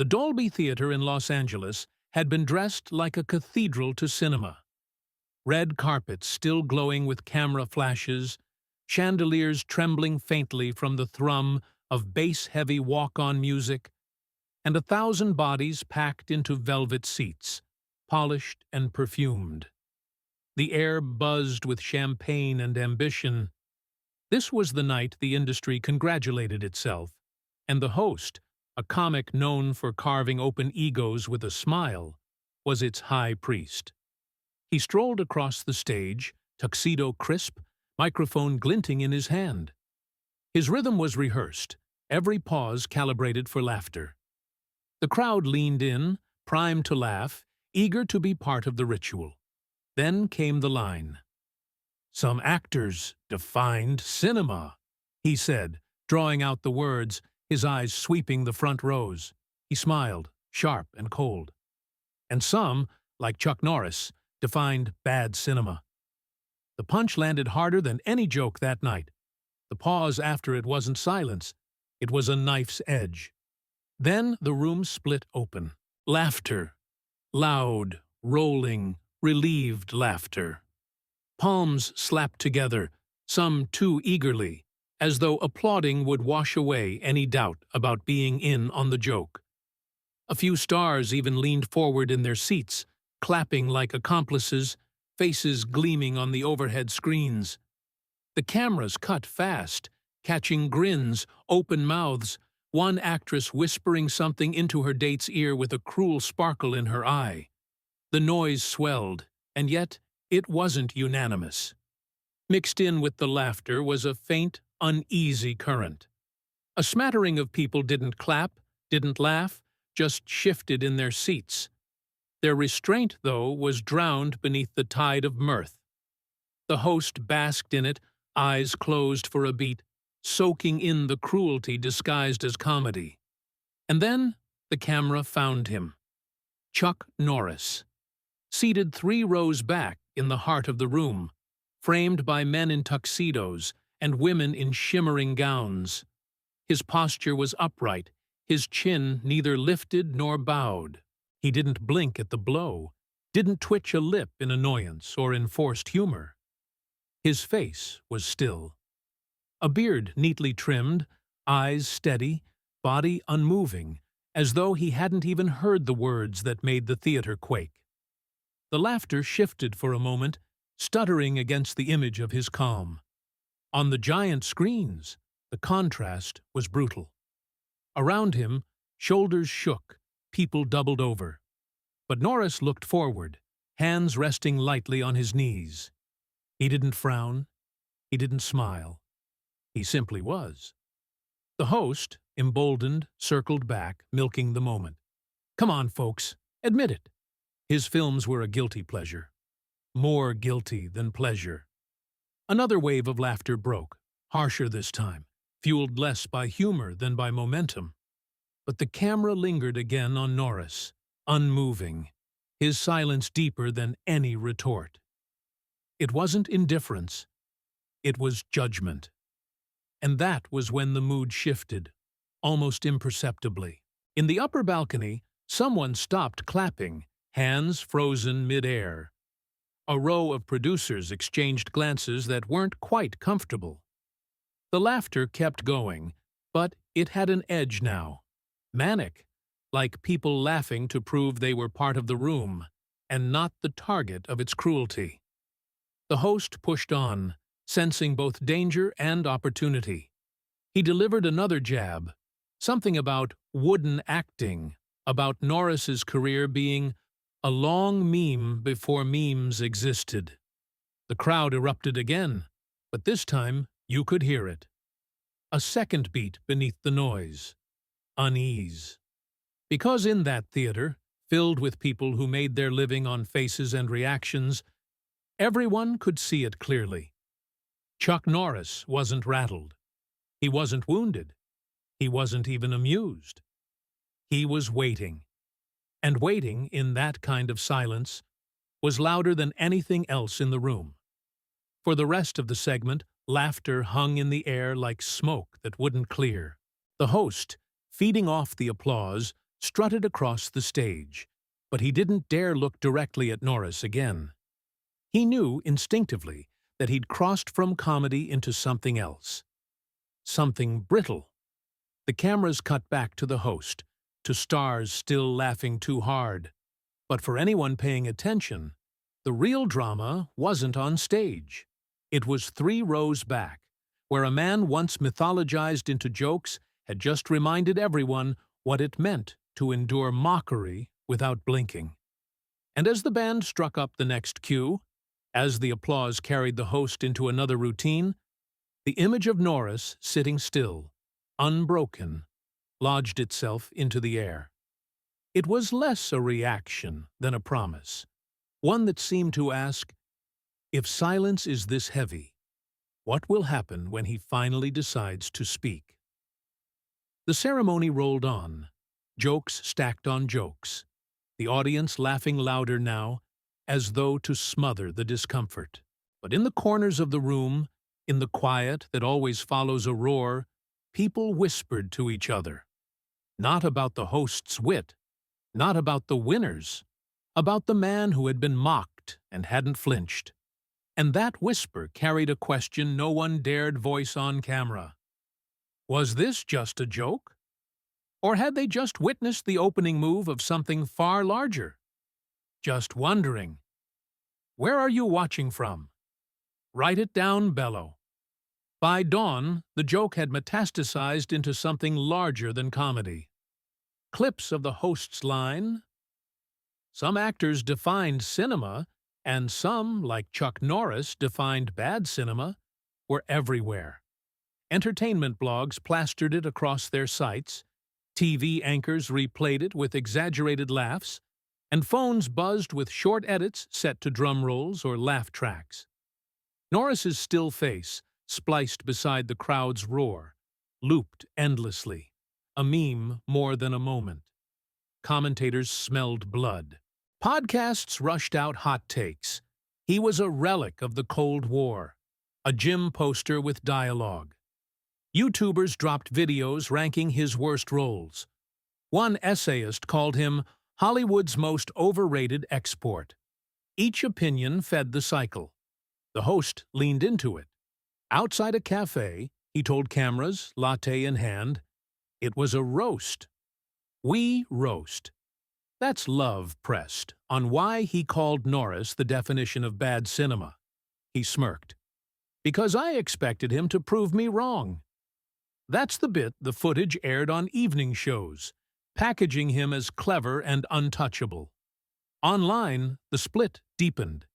The Dolby Theater in Los Angeles had been dressed like a cathedral to cinema. Red carpets still glowing with camera flashes, chandeliers trembling faintly from the thrum of bass-heavy walk-on music, and 1,000 bodies packed into velvet seats, polished and perfumed. The air buzzed with champagne and ambition. This was the night the industry congratulated itself, and the host, a comic known for carving open egos with a smile, was its high priest. He strolled across the stage, tuxedo crisp, microphone glinting in his hand. His rhythm was rehearsed, every pause calibrated for laughter. The crowd leaned in, primed to laugh, eager to be part of the ritual. Then came the line. "Some actors defined cinema," he said, drawing out the words, his eyes sweeping the front rows. He smiled, sharp and cold. "And some, like Chuck Norris, defined bad cinema." The punch landed harder than any joke that night. The pause after it wasn't silence. It was a knife's edge. Then the room split open. Laughter. Loud, rolling, relieved laughter. Palms slapped together, some too eagerly, as though applauding would wash away any doubt about being in on the joke. A few stars even leaned forward in their seats, clapping like accomplices, faces gleaming on the overhead screens. The cameras cut fast, catching grins, open mouths, one actress whispering something into her date's ear with a cruel sparkle in her eye. The noise swelled, and yet it wasn't unanimous. Mixed in with the laughter was a faint, uneasy current. A smattering of people didn't clap, didn't laugh, just shifted in their seats. Their restraint, though, was drowned beneath the tide of mirth. The host basked in it, eyes closed for a beat, soaking in the cruelty disguised as comedy. And then the camera found him. Chuck Norris. Seated 3 rows back in the heart of the room, framed by men in tuxedos and women in shimmering gowns. His posture was upright, his chin neither lifted nor bowed. He didn't blink at the blow, didn't twitch a lip in annoyance or in forced humor. His face was still. A beard neatly trimmed, eyes steady, body unmoving, as though he hadn't even heard the words that made the theater quake. The laughter shifted for a moment, stuttering against the image of his calm. On the giant screens, the contrast was brutal. Around him, shoulders shook, people doubled over. But Norris looked forward, hands resting lightly on his knees. He didn't frown. He didn't smile. He simply was. The host, emboldened, circled back, milking the moment. "Come on, folks, admit it." His films were a guilty pleasure. More guilty than pleasure. Another wave of laughter broke, harsher this time, fueled less by humor than by momentum. But the camera lingered again on Norris, unmoving, his silence deeper than any retort. It wasn't indifference. It was judgment. And that was when the mood shifted, almost imperceptibly. In the upper balcony, someone stopped clapping, hands frozen mid-air. A row of producers exchanged glances that weren't quite comfortable. The laughter kept going, but it had an edge now. Manic, like people laughing to prove they were part of the room, and not the target of its cruelty. The host pushed on, sensing both danger and opportunity. He delivered another jab, something about wooden acting, about Norris's career being a long meme before memes existed. The crowd erupted again, but this time you could hear it. A second beat beneath the noise. Unease. Because in that theater, filled with people who made their living on faces and reactions, everyone could see it clearly. Chuck Norris wasn't rattled. He wasn't wounded. He wasn't even amused. He was waiting. And waiting, in that kind of silence, was louder than anything else in the room. For the rest of the segment, laughter hung in the air like smoke that wouldn't clear. The host, feeding off the applause, strutted across the stage, but he didn't dare look directly at Norris again. He knew instinctively that he'd crossed from comedy into something else. Something brittle. The cameras cut back to the host, to stars still laughing too hard. But for anyone paying attention, the real drama wasn't on stage. It was 3 rows back, where a man once mythologized into jokes had just reminded everyone what it meant to endure mockery without blinking. And as the band struck up the next cue, as the applause carried the host into another routine, the image of Norris sitting still, unbroken, lodged itself into the air. It was less a reaction than a promise, one that seemed to ask, if silence is this heavy, what will happen when he finally decides to speak? The ceremony rolled on, jokes stacked on jokes, the audience laughing louder now, as though to smother the discomfort. But in the corners of the room, in the quiet that always follows a roar, people whispered to each other. Not about the host's wit, not about the winners, about the man who had been mocked and hadn't flinched. And that whisper carried a question no one dared voice on camera. Was this just a joke? Or had they just witnessed the opening move of something far larger? Just wondering. Where are you watching from? Write it down, Bello. By dawn, the joke had metastasized into something larger than comedy. Clips of the host's line. Some actors defined cinema, and some, like Chuck Norris, defined bad cinema, were everywhere. Entertainment blogs plastered it across their sites, TV anchors replayed it with exaggerated laughs, and phones buzzed with short edits set to drum rolls or laugh tracks. Norris's still face, spliced beside the crowd's roar, looped endlessly, a meme more than a moment. Commentators smelled blood. Podcasts rushed out hot takes. He was a relic of the Cold War, a gym poster with dialogue. YouTubers dropped videos ranking his worst roles. One essayist called him Hollywood's most overrated export. Each opinion fed the cycle. The host leaned into it. Outside a cafe, he told cameras, latte in hand, it was a roast. We roast. That's love pressed on why he called Norris the definition of bad cinema. He smirked. Because I expected him to prove me wrong. That's the bit the footage aired on evening shows, packaging him as clever and untouchable. Online, the split deepened.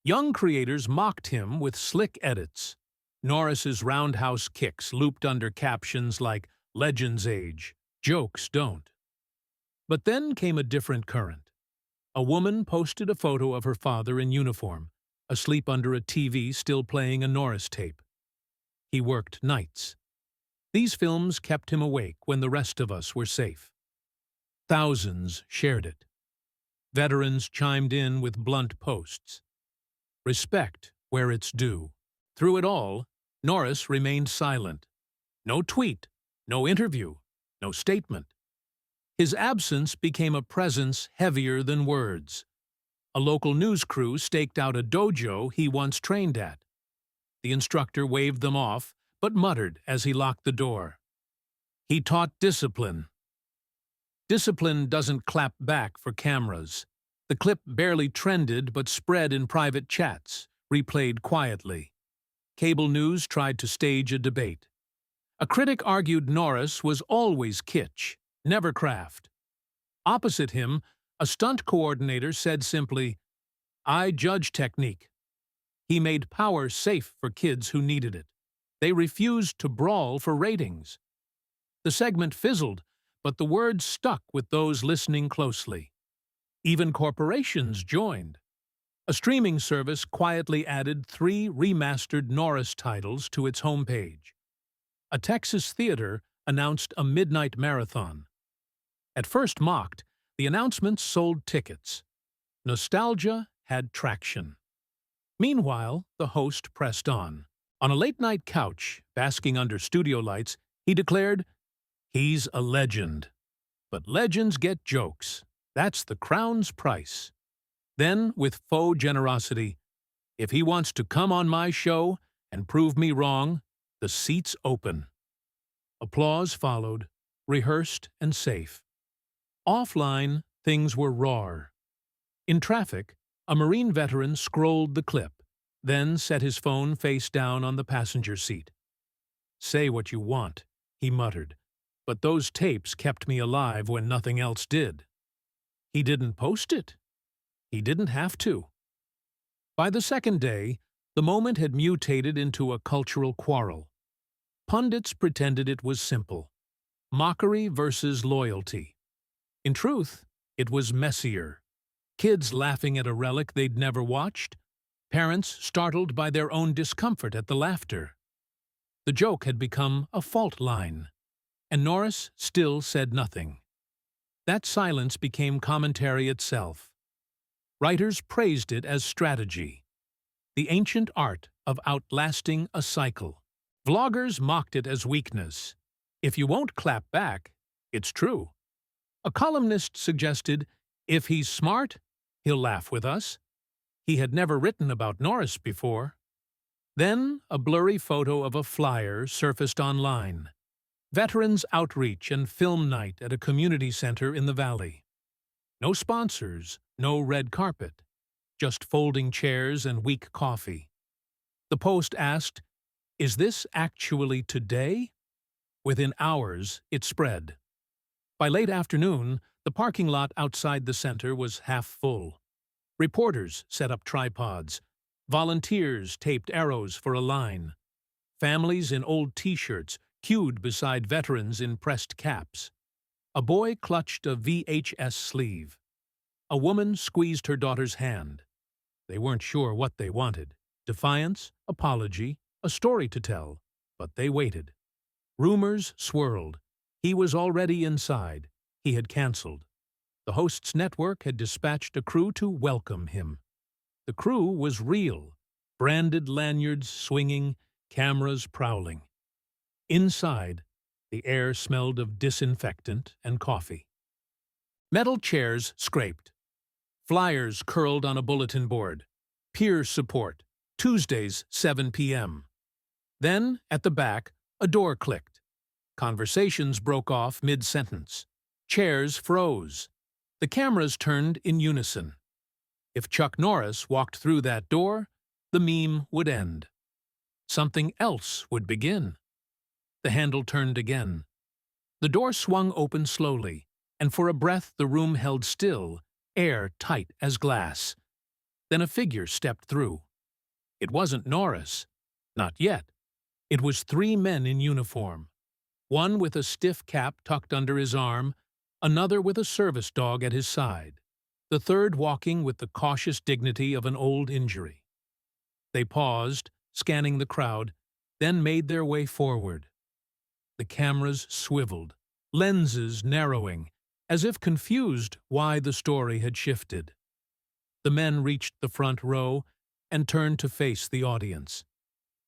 Young creators mocked him with slick edits. Norris's roundhouse kicks looped under captions like Legends Age, jokes don't. But then came a different current. A woman posted a photo of her father in uniform, asleep under a TV still playing a Norris tape. He worked nights. These films kept him awake when the rest of us were safe. Thousands shared it. Veterans chimed in with blunt posts. Respect where it's due. Through it all, Norris remained silent. No tweet, no interview, no statement. His absence became a presence heavier than words. A local news crew staked out a dojo he once trained at. The instructor waved them off, but muttered as he locked the door. He taught discipline. Discipline doesn't clap back for cameras. The clip barely trended but spread in private chats, replayed quietly. Cable news tried to stage a debate. A critic argued Norris was always kitsch, never craft. Opposite him, a stunt coordinator said simply, I judge technique. He made power safe for kids who needed it. They refused to brawl for ratings. The segment fizzled, but the words stuck with those listening closely. Even corporations joined. A streaming service quietly added 3 remastered Norris titles to its homepage. A Texas theater announced a midnight marathon. At first mocked, the announcements sold tickets. Nostalgia had traction. Meanwhile, the host pressed on. On a late-night couch, basking under studio lights, he declared, he's a legend. But legends get jokes. That's the crown's price. Then, with faux generosity, if he wants to come on my show and prove me wrong, the seat's open. Applause followed, rehearsed and safe. Offline, things were raw. In traffic, a Marine veteran scrolled the clip, then set his phone face down on the passenger seat. "Say what you want," he muttered, "but those tapes kept me alive when nothing else did." He didn't post it. He didn't have to. By the second day, the moment had mutated into a cultural quarrel. Pundits pretended it was simple. Mockery versus loyalty. In truth, it was messier. Kids laughing at a relic they'd never watched. Parents startled by their own discomfort at the laughter. The joke had become a fault line, and Norris still said nothing. That silence became commentary itself. Writers praised it as strategy, the ancient art of outlasting a cycle. Vloggers mocked it as weakness. If you won't clap back, it's true. A columnist suggested, if he's smart, he'll laugh with us. He had never written about Norris before. Then a blurry photo of a flyer surfaced online. Veterans Outreach and Film Night at a community center in the valley. No sponsors, no red carpet, just folding chairs and weak coffee. The post asked, "Is this actually today?" Within hours, it spread. By late afternoon, the parking lot outside the center was half full. Reporters set up tripods. Volunteers taped arrows for a line. Families in old T-shirts queued beside veterans in pressed caps. A boy clutched a VHS sleeve. A woman squeezed her daughter's hand. They weren't sure what they wanted. Defiance, apology, a story to tell. But they waited. Rumors swirled. He was already inside. He had canceled. The host's network had dispatched a crew to welcome him. The crew was real, branded lanyards swinging, cameras prowling. Inside, the air smelled of disinfectant and coffee. Metal chairs scraped. Flyers curled on a bulletin board. Peer support, Tuesdays, 7 p.m. Then, at the back, a door clicked. Conversations broke off mid-sentence. Chairs froze. The cameras turned in unison. If Chuck Norris walked through that door, the meme would end. Something else would begin. The handle turned again. The door swung open slowly, and for a breath the room held still, air tight as glass. Then a figure stepped through. It wasn't Norris. Not yet. It was 3 men in uniform. One with a stiff cap tucked under his arm, another with a service dog at his side, the third walking with the cautious dignity of an old injury. They paused, scanning the crowd, then made their way forward. The cameras swiveled, lenses narrowing, as if confused why the story had shifted. The men reached the front row and turned to face the audience.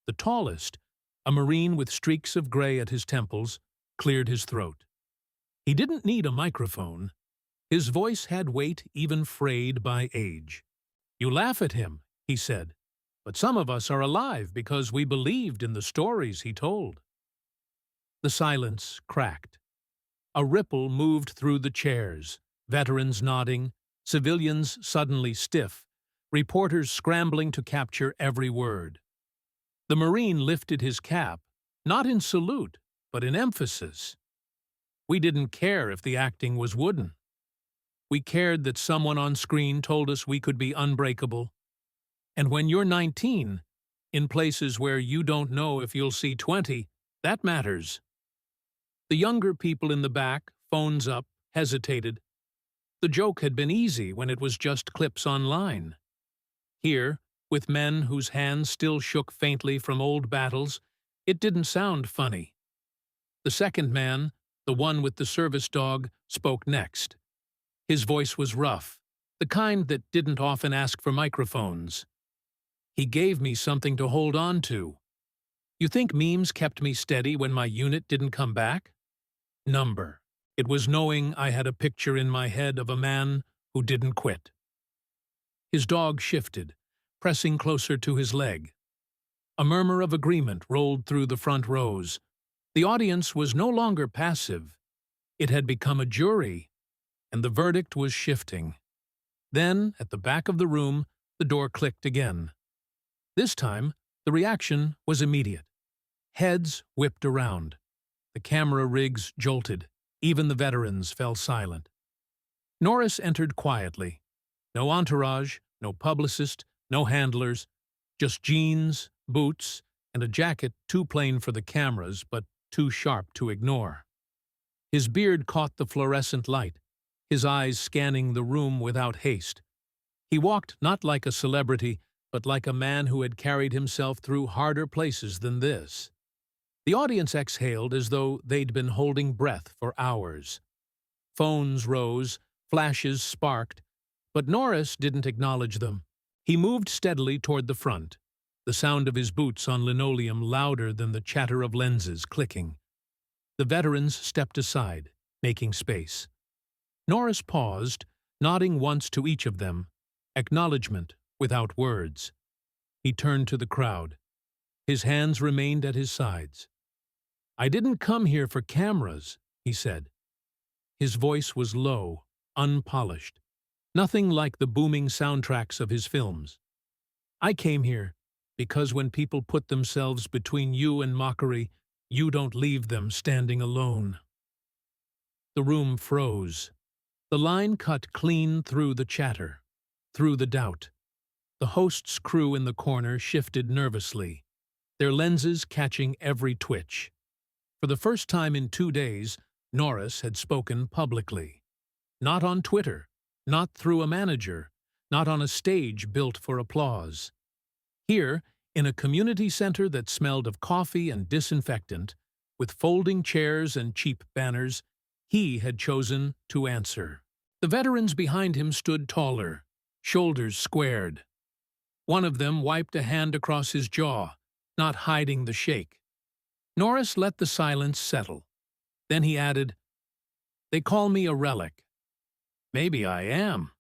The tallest, a Marine with streaks of gray at his temples, cleared his throat. He didn't need a microphone. His voice had weight even frayed by age. "You laugh at him," he said, "but some of us are alive because we believed in the stories he told." The silence cracked. A ripple moved through the chairs, veterans nodding, civilians suddenly stiff, reporters scrambling to capture every word. The Marine lifted his cap, not in salute, but in emphasis. We didn't care if the acting was wooden. We cared that someone on screen told us we could be unbreakable. And when you're 19, in places where you don't know if you'll see 20, that matters. The younger people in the back, phones up, hesitated. The joke had been easy when it was just clips online. Here, with men whose hands still shook faintly from old battles, it didn't sound funny. The second man, the one with the service dog, spoke next. His voice was rough, the kind that didn't often ask for microphones. He gave me something to hold on to. You think memes kept me steady when my unit didn't come back? Number. It was knowing I had a picture in my head of a man who didn't quit. His dog shifted, pressing closer to his leg. A murmur of agreement rolled through the front rows. The audience was no longer passive. It had become a jury, and the verdict was shifting. Then, at the back of the room, the door clicked again. This time, the reaction was immediate. Heads whipped around. The camera rigs jolted. Even the veterans fell silent. Norris entered quietly. No entourage, no publicist, no handlers, just jeans, boots, and a jacket too plain for the cameras but too sharp to ignore. His beard caught the fluorescent light, his eyes scanning the room without haste. He walked not like a celebrity, but like a man who had carried himself through harder places than this. The audience exhaled as though they'd been holding breath for hours. Phones rose, flashes sparked, but Norris didn't acknowledge them. He moved steadily toward the front, the sound of his boots on linoleum louder than the chatter of lenses clicking. The veterans stepped aside, making space. Norris paused, nodding once to each of them, acknowledgement without words. He turned to the crowd. His hands remained at his sides. "I didn't come here for cameras," he said. His voice was low, unpolished, nothing like the booming soundtracks of his films. "I came here because when people put themselves between you and mockery, you don't leave them standing alone." The room froze. The line cut clean through the chatter, through the doubt. The host's crew in the corner shifted nervously, their lenses catching every twitch. For the first time in 2 days, Norris had spoken publicly. Not on Twitter, not through a manager, not on a stage built for applause. Here, in a community center that smelled of coffee and disinfectant, with folding chairs and cheap banners, he had chosen to answer. The veterans behind him stood taller, shoulders squared. One of them wiped a hand across his jaw, not hiding the shake. Norris let the silence settle. Then he added, "They call me a relic. Maybe I am.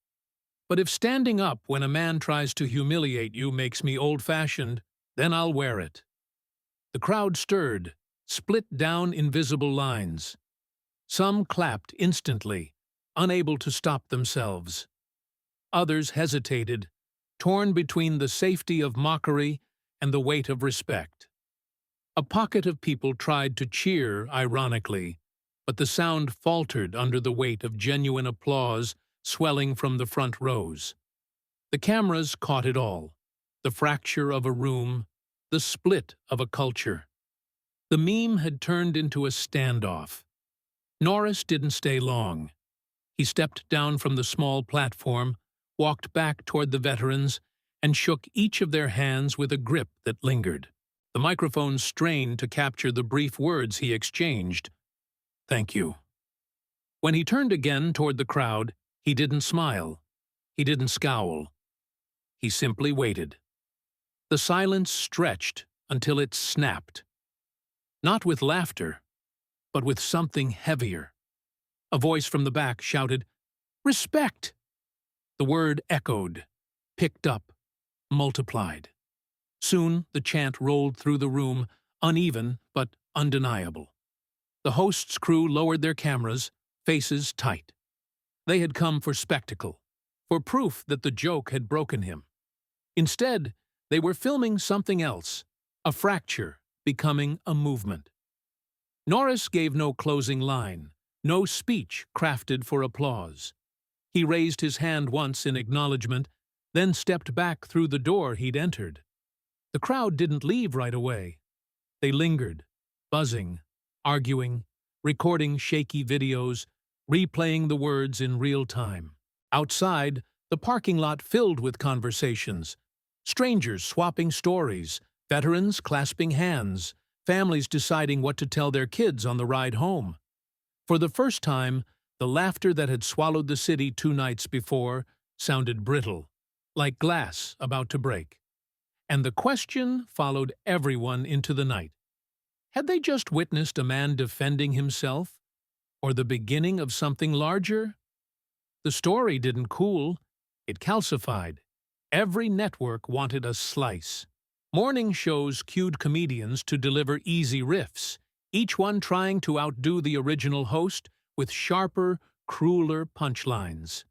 But if standing up when a man tries to humiliate you makes me old-fashioned, then I'll wear it." The crowd stirred, split down invisible lines. Some clapped instantly, unable to stop themselves. Others hesitated, torn between the safety of mockery and the weight of respect. A pocket of people tried to cheer ironically, but the sound faltered under the weight of genuine applause swelling from the front rows. The cameras caught it all, the fracture of a room, the split of a culture. The meme had turned into a standoff. Norris didn't stay long. He stepped down from the small platform, walked back toward the veterans, and shook each of their hands with a grip that lingered. The microphone strained to capture the brief words he exchanged. "Thank you." When he turned again toward the crowd, he didn't smile. He didn't scowl. He simply waited. The silence stretched until it snapped. Not with laughter, but with something heavier. A voice from the back shouted, "Respect!" The word echoed, picked up, multiplied. Soon the chant rolled through the room, uneven but undeniable. The host's crew lowered their cameras, faces tight. They had come for spectacle, for proof that the joke had broken him. Instead, they were filming something else, a fracture becoming a movement. Norris gave no closing line, no speech crafted for applause. He raised his hand once in acknowledgement, then stepped back through the door he'd entered. The crowd didn't leave right away. They lingered, buzzing, arguing, recording shaky videos, replaying the words in real time. Outside, the parking lot filled with conversations, strangers swapping stories, veterans clasping hands, families deciding what to tell their kids on the ride home. For the first time, the laughter that had swallowed the city 2 nights before sounded brittle, like glass about to break. And the question followed everyone into the night. Had they just witnessed a man defending himself? Or the beginning of something larger? The story didn't cool, it calcified. Every network wanted a slice. Morning shows cued comedians to deliver easy riffs, each one trying to outdo the original host with sharper, crueler punchlines.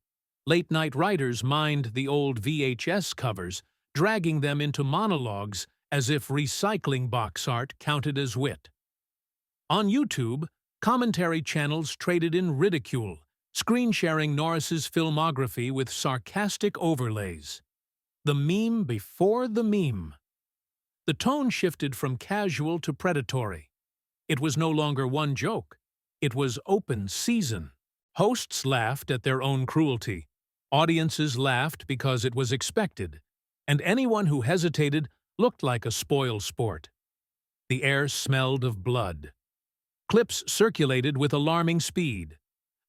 Late-night writers mined the old VHS covers, dragging them into monologues as if recycling box art counted as wit. On YouTube, commentary channels traded in ridicule, screen-sharing Norris's filmography with sarcastic overlays. The meme before the meme. The tone shifted from casual to predatory. It was no longer one joke. It was open season. Hosts laughed at their own cruelty. Audiences laughed because it was expected. And anyone who hesitated looked like a spoil sport. The air smelled of blood. Clips circulated with alarming speed.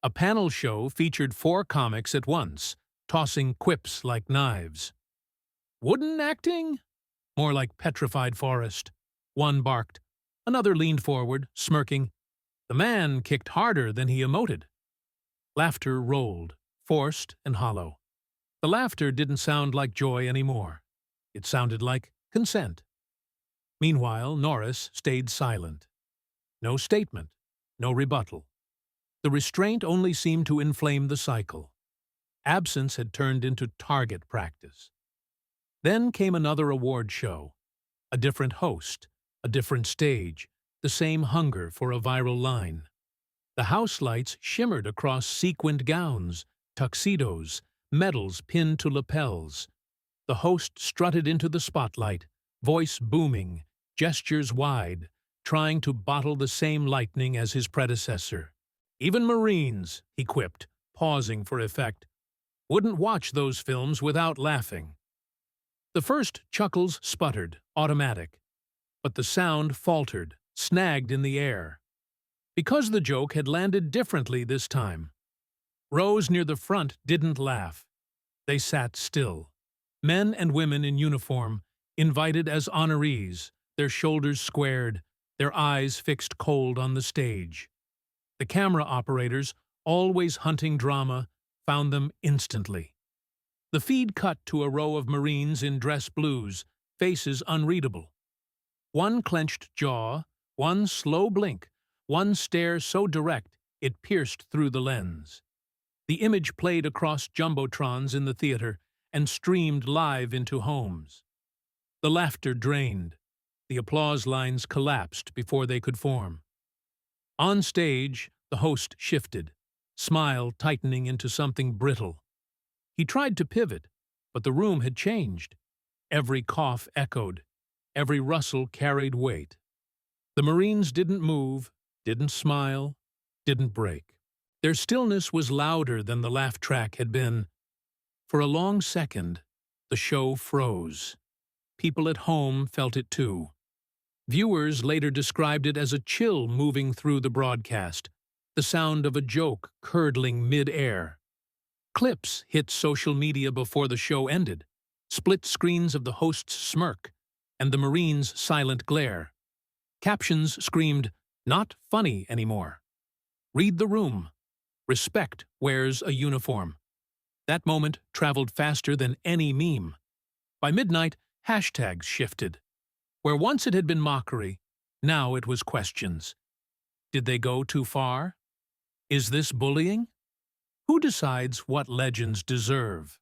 A panel show featured 4 comics at once, tossing quips like knives. Wooden acting? More like petrified forest. One barked. Another leaned forward, smirking. The man kicked harder than he emoted. Laughter rolled, forced and hollow. The laughter didn't sound like joy anymore. It sounded like consent. Meanwhile, Norris stayed silent. No statement, no rebuttal. The restraint only seemed to inflame the cycle. Absence had turned into target practice. Then came another award show. A different host, a different stage, the same hunger for a viral line. The house lights shimmered across sequined gowns, tuxedos, medals pinned to lapels. The host strutted into the spotlight, voice booming, gestures wide, trying to bottle the same lightning as his predecessor. Even Marines, he quipped, pausing for effect, wouldn't watch those films without laughing. The first chuckles sputtered, automatic, but the sound faltered, snagged in the air. Because the joke had landed differently this time. Rows near the front didn't laugh. They sat still. Men and women in uniform, invited as honorees, their shoulders squared, their eyes fixed cold on the stage. The camera operators, always hunting drama, found them instantly. The feed cut to a row of Marines in dress blues, faces unreadable. One clenched jaw, one slow blink, one stare so direct it pierced through the lens. The image played across jumbotrons in the theater and streamed live into homes. The laughter drained. The applause lines collapsed before they could form. On stage, the host shifted, smile tightening into something brittle. He tried to pivot, but the room had changed. Every cough echoed. Every rustle carried weight. The Marines didn't move, didn't smile, didn't break. Their stillness was louder than the laugh track had been. For a long second, the show froze. People at home felt it too. Viewers later described it as a chill moving through the broadcast, the sound of a joke curdling mid-air. Clips hit social media before the show ended, split screens of the host's smirk and the Marine's silent glare. Captions screamed, "Not funny anymore." "Read the room." "Respect wears a uniform." That moment traveled faster than any meme. By midnight, hashtags shifted. Where once it had been mockery, now it was questions. Did they go too far? Is this bullying? Who decides what legends deserve?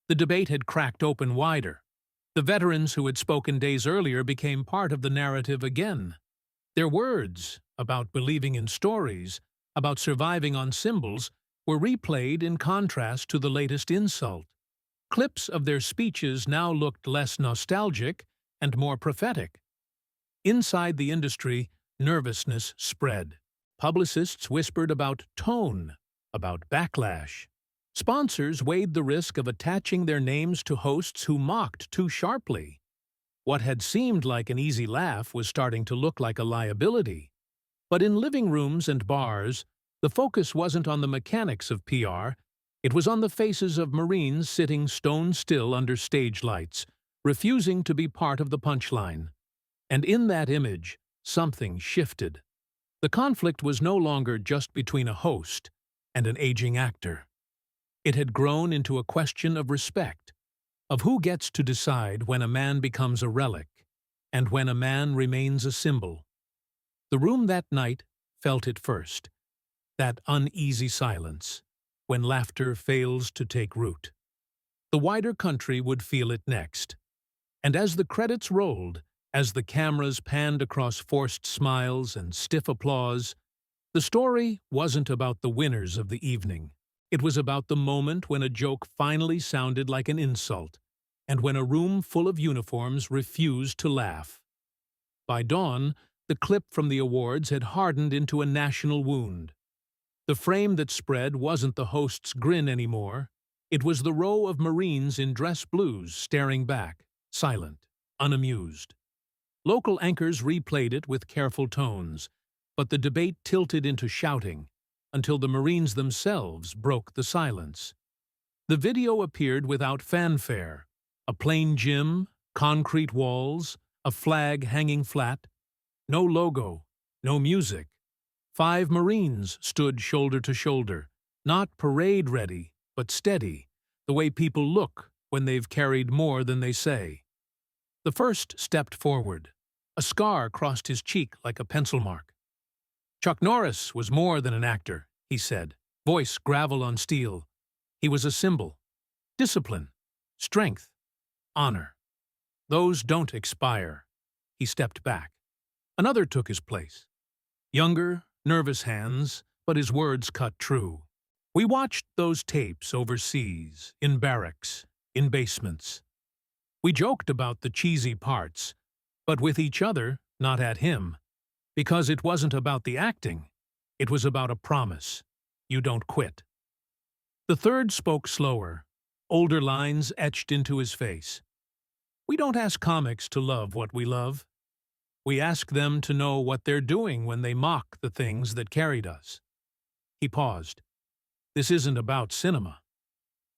The debate had cracked open wider. The veterans who had spoken days earlier became part of the narrative again. Their words, about believing in stories, about surviving on symbols, were replayed in contrast to the latest insult. Clips of their speeches now looked less nostalgic and more prophetic. Inside the industry, nervousness spread. Publicists whispered about tone, about backlash. Sponsors weighed the risk of attaching their names to hosts who mocked too sharply. What had seemed like an easy laugh was starting to look like a liability. But in living rooms and bars, the focus wasn't on the mechanics of PR, it was on the faces of Marines sitting stone still under stage lights, refusing to be part of the punchline. And in that image, something shifted. The conflict was no longer just between a host and an aging actor. It had grown into a question of respect, of who gets to decide when a man becomes a relic and when a man remains a symbol. The room that night felt it first, that uneasy silence, when laughter fails to take root. The wider country would feel it next. And as the credits rolled, as the cameras panned across forced smiles and stiff applause, the story wasn't about the winners of the evening. It was about the moment when a joke finally sounded like an insult, and when a room full of uniforms refused to laugh. By dawn, the clip from the awards had hardened into a national wound. The frame that spread wasn't the host's grin anymore. It was the row of Marines in dress blues staring back, silent, unamused. Local anchors replayed it with careful tones, but the debate tilted into shouting, until the Marines themselves broke the silence. The video appeared without fanfare. A plain gym, concrete walls, a flag hanging flat. No logo, no music. 5 Marines stood shoulder to shoulder, not parade-ready, but steady, the way people look when they've carried more than they say. The first stepped forward. A scar crossed his cheek like a pencil mark. Chuck Norris was more than an actor, he said, voice gravel on steel. He was a symbol. Discipline, strength, honor. Those don't expire. He stepped back. Another took his place. Younger, nervous hands, but his words cut true. We watched those tapes overseas, in barracks, in basements. We joked about the cheesy parts, but with each other, not at him, because it wasn't about the acting. It was about a promise. You don't quit. The third spoke slower, older lines etched into his face. We don't ask comics to love what we love. We ask them to know what they're doing when they mock the things that carried us. He paused. This isn't about cinema.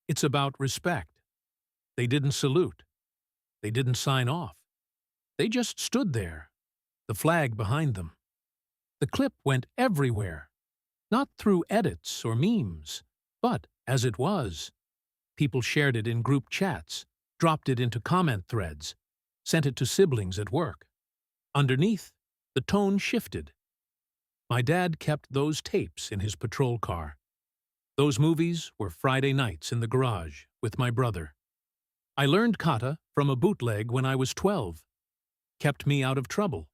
It's about respect. They didn't salute. They didn't sign off. They just stood there, the flag behind them. The clip went everywhere, not through edits or memes, but as it was. People shared it in group chats, dropped it into comment threads, sent it to siblings at work. Underneath, the tone shifted. My dad kept those tapes in his patrol car. Those movies were Friday nights in the garage with my brother. I learned kata from a bootleg when I was 12. Kept me out of trouble.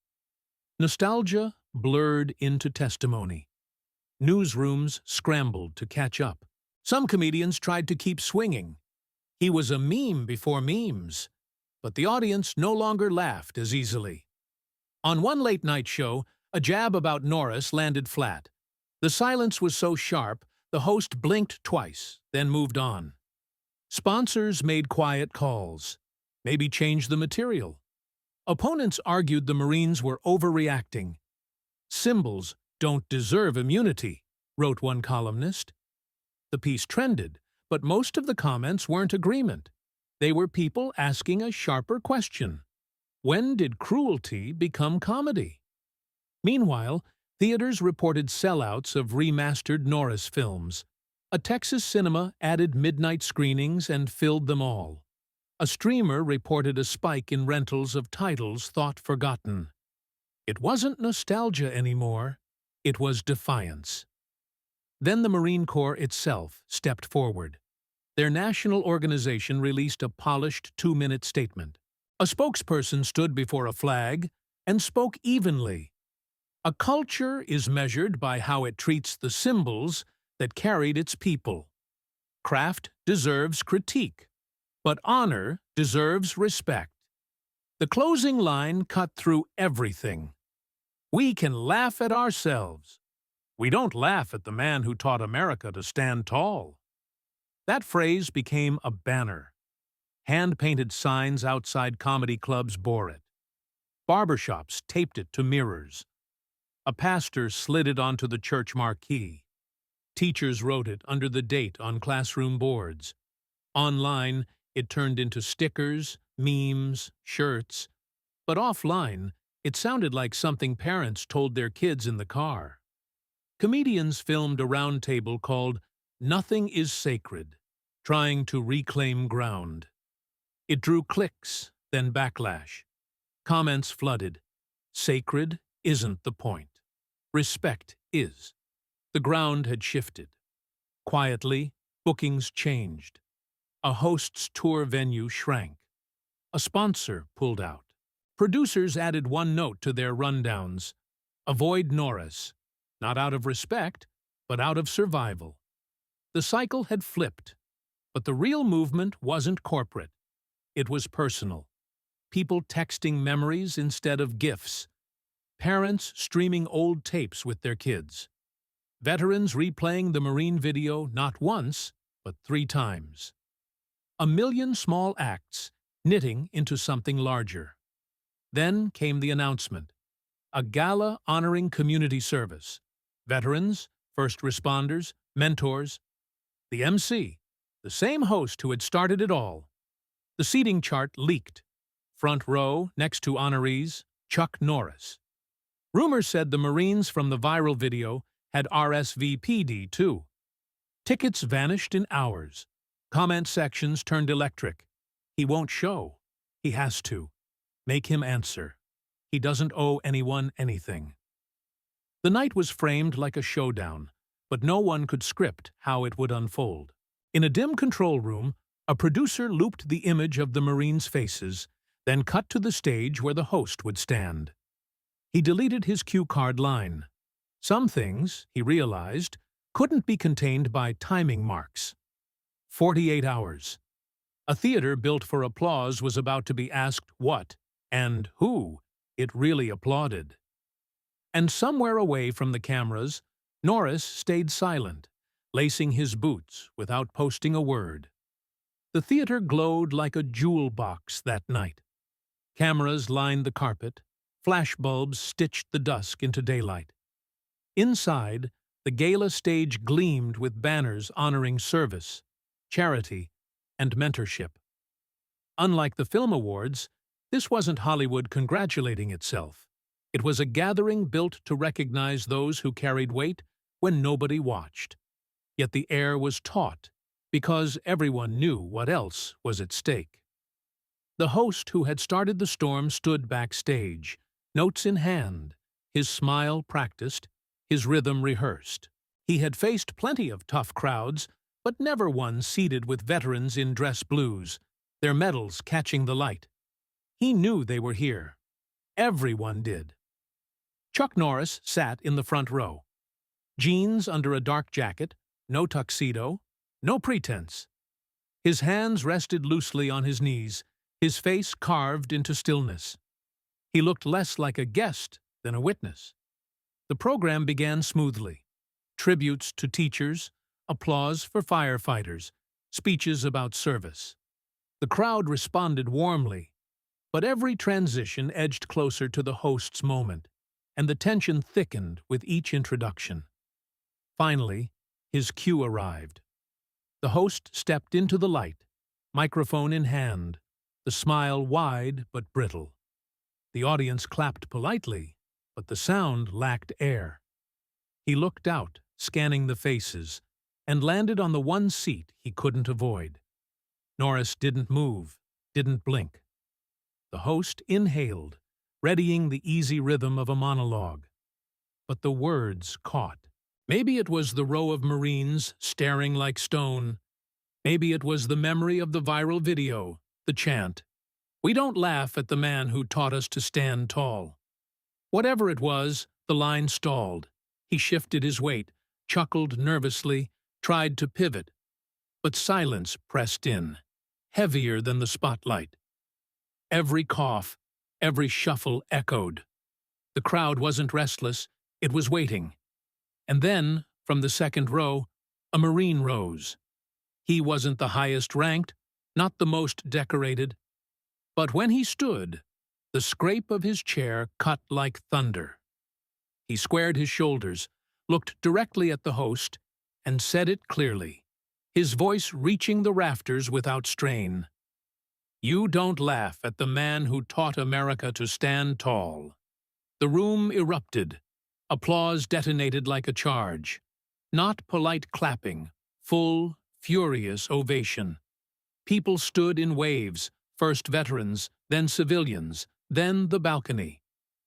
Nostalgia blurred into testimony. Newsrooms scrambled to catch up. Some comedians tried to keep swinging. He was a meme before memes, but the audience no longer laughed as easily. On one late-night show, a jab about Norris landed flat. The silence was so sharp, the host blinked twice, then moved on. Sponsors made quiet calls, maybe changed the material. Opponents argued the Marines were overreacting. Symbols don't deserve immunity, wrote one columnist. The piece trended, but most of the comments weren't agreement. They were people asking a sharper question. When did cruelty become comedy? Meanwhile, theaters reported sellouts of remastered Norris films. A Texas cinema added midnight screenings and filled them all. A streamer reported a spike in rentals of titles thought forgotten. It wasn't nostalgia anymore. It was defiance. Then the Marine Corps itself stepped forward. Their national organization released a polished 2-minute statement. A spokesperson stood before a flag and spoke evenly. A culture is measured by how it treats the symbols that carried its people. Craft deserves critique, but honor deserves respect. The closing line cut through everything. We can laugh at ourselves. We don't laugh at the man who taught America to stand tall. That phrase became a banner. Hand-painted signs outside comedy clubs bore it. Barbershops taped it to mirrors. A pastor slid it onto the church marquee. Teachers wrote it under the date on classroom boards. Online, it turned into stickers, memes, shirts. But offline, It sounded like something parents told their kids in the car. Comedians filmed a roundtable called "Nothing is Sacred," trying to reclaim ground. It drew clicks, then backlash. Comments flooded. Sacred isn't the point. Respect is. The ground had shifted. Quietly, bookings changed. A host's tour venue shrank. A sponsor pulled out. Producers added one note to their rundowns: avoid Norris, not out of respect, but out of survival. The cycle had flipped, but the real movement wasn't corporate. It was personal. People texting memories instead of gifs. Parents streaming old tapes with their kids. Veterans replaying the Marine video not once, but 3 times. A million small acts knitting into something larger. Then came the announcement. A gala honoring community service. Veterans, first responders, mentors. The MC, the same host who had started it all. The seating chart leaked. Front row, next to honorees, Chuck Norris. Rumors said the Marines from the viral video had RSVP'd too. Tickets vanished in hours. Comment sections turned electric. He won't show. He has to. Make him answer. He doesn't owe anyone anything. The night was framed like a showdown, but no one could script how it would unfold. In a dim control room, a producer looped the image of the Marines' faces, then cut to the stage where the host would stand. He deleted his cue card line. Some things, he realized, couldn't be contained by timing marks. 48 hours. A theater built for applause was about to be asked what, and who, it really applauded. And somewhere away from the cameras, Norris stayed silent, lacing his boots without posting a word. The theater glowed like a jewel box that night. Cameras lined the carpet, flashbulbs stitched the dusk into daylight. Inside, the gala stage gleamed with banners honoring service, charity, and mentorship. Unlike the film awards, this wasn't Hollywood congratulating itself. It was a gathering built to recognize those who carried weight when nobody watched. Yet the air was taut, because everyone knew what else was at stake. The host who had started the storm stood backstage, notes in hand, his smile practiced, his rhythm rehearsed. He had faced plenty of tough crowds, but never one seated with veterans in dress blues, their medals catching the light. He knew they were here. Everyone did. Chuck Norris sat in the front row. Jeans under a dark jacket, no tuxedo, no pretense. His hands rested loosely on his knees, his face carved into stillness. He looked less like a guest than a witness. The program began smoothly. Tributes to teachers, applause for firefighters, speeches about service. The crowd responded warmly, but every transition edged closer to the host's moment, and the tension thickened with each introduction. Finally, his cue arrived. The host stepped into the light, microphone in hand, the smile wide but brittle. The audience clapped politely, but the sound lacked air. He looked out, scanning the faces, and landed on the one seat he couldn't avoid. Norris didn't move, didn't blink. The host inhaled, readying the easy rhythm of a monologue. But the words caught. Maybe it was the row of Marines staring like stone. Maybe it was the memory of the viral video, the chant. We don't laugh at the man who taught us to stand tall. Whatever it was, the line stalled. He shifted his weight, chuckled nervously, tried to pivot. But silence pressed in, heavier than the spotlight. Every cough, every shuffle echoed. The crowd wasn't restless, it was waiting. And then, from the second row, a Marine rose. He wasn't the highest ranked, not the most decorated. But when he stood, the scrape of his chair cut like thunder. He squared his shoulders, looked directly at the host, and said it clearly, his voice reaching the rafters without strain. You don't laugh at the man who taught America to stand tall. The room erupted. Applause detonated like a charge. Not polite clapping, full, furious ovation. People stood in waves, first veterans, then civilians, then the balcony.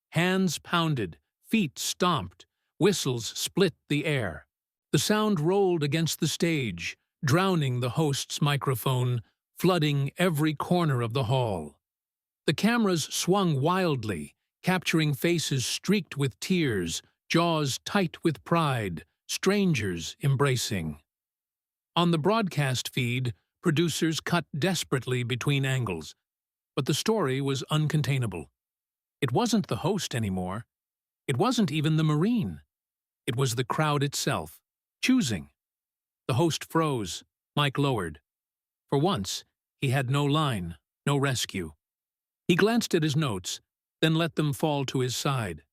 Hands pounded, feet stomped, whistles split the air. The sound rolled against the stage, drowning the host's microphone, flooding every corner of the hall. The cameras swung wildly, capturing faces streaked with tears, jaws tight with pride, strangers embracing. On the broadcast feed, producers cut desperately between angles, but the story was uncontainable. It wasn't the host anymore. It wasn't even the Marine. It was the crowd itself, choosing. The host froze, mic lowered. For once, he had no line, no rescue. He glanced at his notes, then let them fall to his side.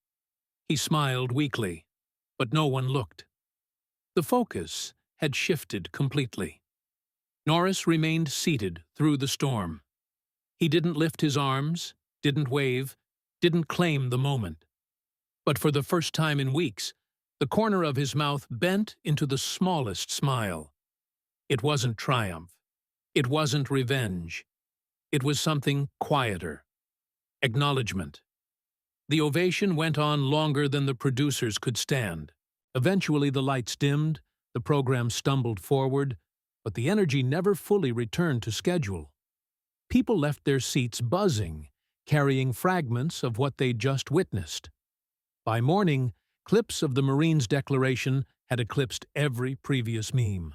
He smiled weakly, but no one looked. The focus had shifted completely. Norris remained seated through the storm. He didn't lift his arms, didn't wave, didn't claim the moment. But for the first time in weeks, the corner of his mouth bent into the smallest smile. It wasn't triumph. It wasn't revenge. It was something quieter. Acknowledgement. The ovation went on longer than the producers could stand. Eventually the lights dimmed, the program stumbled forward, but the energy never fully returned to schedule. People left their seats buzzing, carrying fragments of what they'd just witnessed. By morning, clips of the Marines' declaration had eclipsed every previous meme.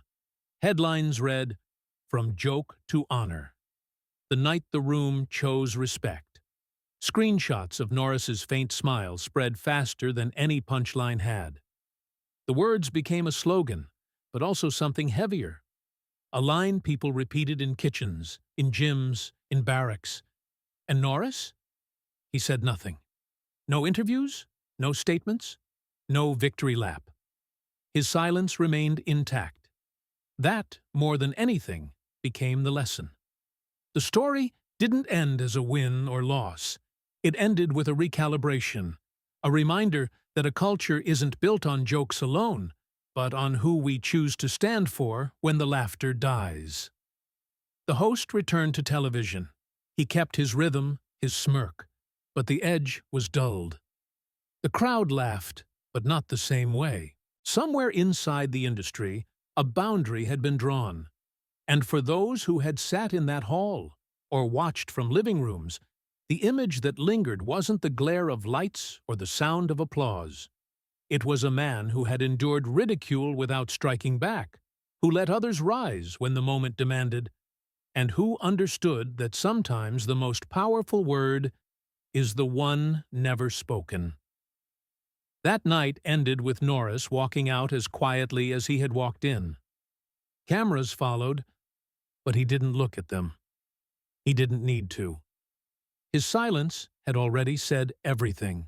Headlines read, "From joke to honor. The night the room chose respect." Screenshots of Norris's faint smile spread faster than any punchline had. The words became a slogan, but also something heavier. A line people repeated in kitchens, in gyms, in barracks. And Norris? He said nothing. No interviews, no statements, no victory lap. His silence remained intact. That, more than anything, became the lesson. The story didn't end as a win or loss. It ended with a recalibration, a reminder that a culture isn't built on jokes alone, but on who we choose to stand for when the laughter dies. The host returned to television. He kept his rhythm, his smirk, but the edge was dulled. The crowd laughed, but not the same way. Somewhere inside the industry, a boundary had been drawn. And for those who had sat in that hall, or watched from living rooms, the image that lingered wasn't the glare of lights or the sound of applause. It was a man who had endured ridicule without striking back, who let others rise when the moment demanded, and who understood that sometimes the most powerful word is the one never spoken. That night ended with Norris walking out as quietly as he had walked in. Cameras followed, but he didn't look at them. He didn't need to. His silence had already said everything.